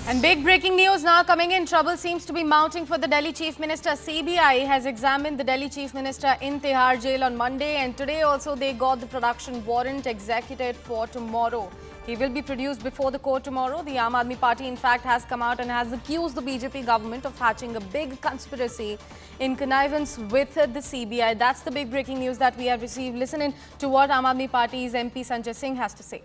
And big breaking news now coming in. Trouble seems to be mounting for the Delhi Chief Minister. CBI has examined the Delhi Chief Minister in Tihar jail on Monday, and today also they got the production warrant executed for tomorrow. He will be produced before the court tomorrow. The Aam Aadmi Party in fact has come out and has accused the BJP government of hatching a big conspiracy in connivance with the CBI. That's the big breaking news that we have received. Listen in to what Aam Aadmi Party's MP Sanjay Singh has to say.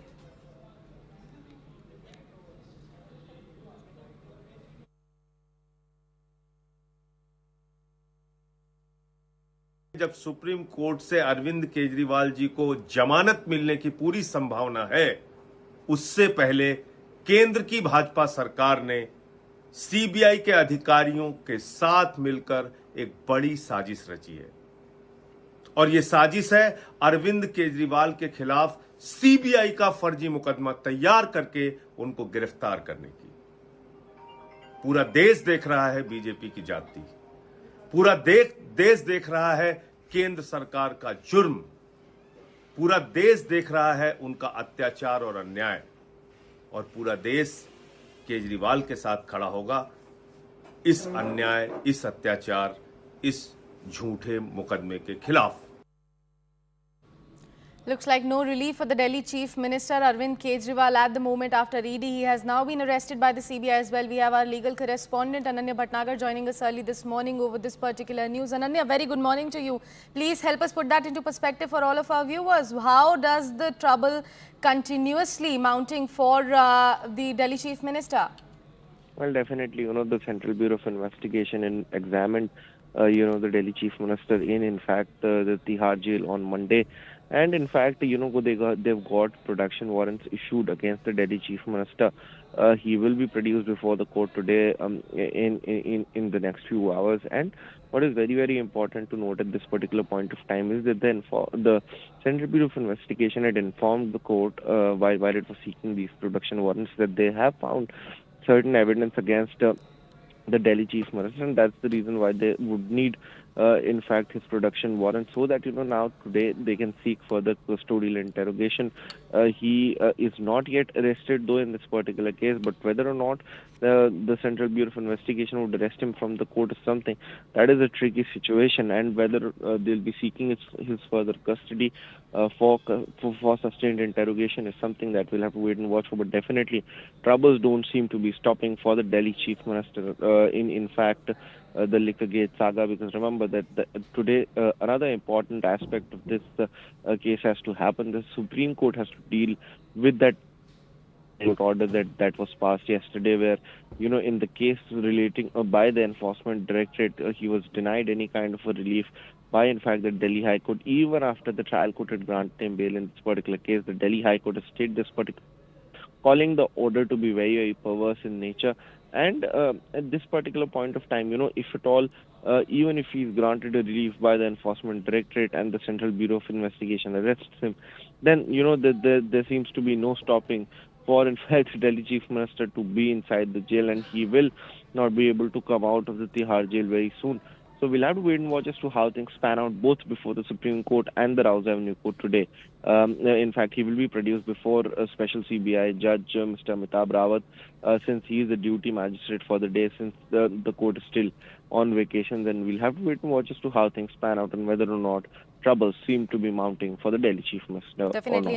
जब supreme court से अरविंद केजरीवाल जी को जमानत मिलने की पूरी संभावना है, उससे पहले केंद्र की भाजपा सरकार ने सीबीआई के अधिकारियों के साथ मिलकर एक बड़ी साजिश रची है। और यह साजिश है अरविंद केजरीवाल के खिलाफ सीबीआई का फर्जी मुकदमा तैयार करके उनको गिरफ्तार करने की। पूरा देश देख रहा है बीजेपी की जाति, पूरा देश देख रहा है केंद्र सरकार का जुर्म, पूरा देश देख रहा है उनका अत्याचार और अन्याय, और पूरा देश केजरीवाल के साथ खड़ा होगा इस अन्याय, इस अत्याचार, इस झूठे मुकदमे के खिलाफ। Looks like no relief for the Delhi Chief Minister Arvind Kejriwal at the moment after ED. He has now been arrested by the CBI as well. We have our legal correspondent Ananya Bhatnagar joining us early this morning over this particular news. Ananya, very good morning to you. Please help us put that into perspective for all of our viewers. How does the trouble continuously mounting for the Delhi Chief Minister? Well, definitely, the Central Bureau of Investigation examined, the Delhi Chief Minister in fact, the Tihar jail on Monday. And in fact, they've got production warrants issued against the Delhi Chief Minister. He will be produced before the court today in the next few hours. And what is very, very important to note at this particular point of time is that the Central Bureau of Investigation had informed the court while it was seeking these production warrants that they have found certain evidence against the Delhi Chief Minister, and that's the reason why they would need, in fact, his production warrant, so that now today they can seek further custodial interrogation. He is not yet arrested though in this particular case, but whether or not the Central Bureau of Investigation would arrest him from the court is something that is a tricky situation, and whether they'll be seeking his further custody for sustained interrogation is something that we'll have to wait and watch for. But definitely, troubles don't seem to be stopping for the Delhi Chief Minister. In fact, the Liquorgate saga, because remember that today another important aspect of this case has to happen. The Supreme Court has to deal with that order that was passed yesterday, where in the case relating by the Enforcement Directorate, he was denied any kind of a relief by, in fact, the Delhi High Court. Even after the trial court had granted him bail in this particular case, the Delhi High Court has stated this particular, calling the order to be very, very perverse in nature. And at this particular point of time, if at all, even if he's granted a relief by the Enforcement Directorate and the Central Bureau of Investigation arrests him, then, there seems to be no stopping for, in fact, Delhi Chief Minister to be inside the jail, and he will not be able to come out of the Tihar jail very soon. So we'll have to wait and watch as to how things pan out both before the Supreme Court and the Rouse Avenue Court today. In fact, he will be produced before a special CBI judge, Mr. Amitabh Rawat, since he is the duty magistrate for the day, since the court is still on vacation. Then we'll have to wait and watch as to how things pan out and whether or not troubles seem to be mounting for the Delhi Chief Minister. Definitely.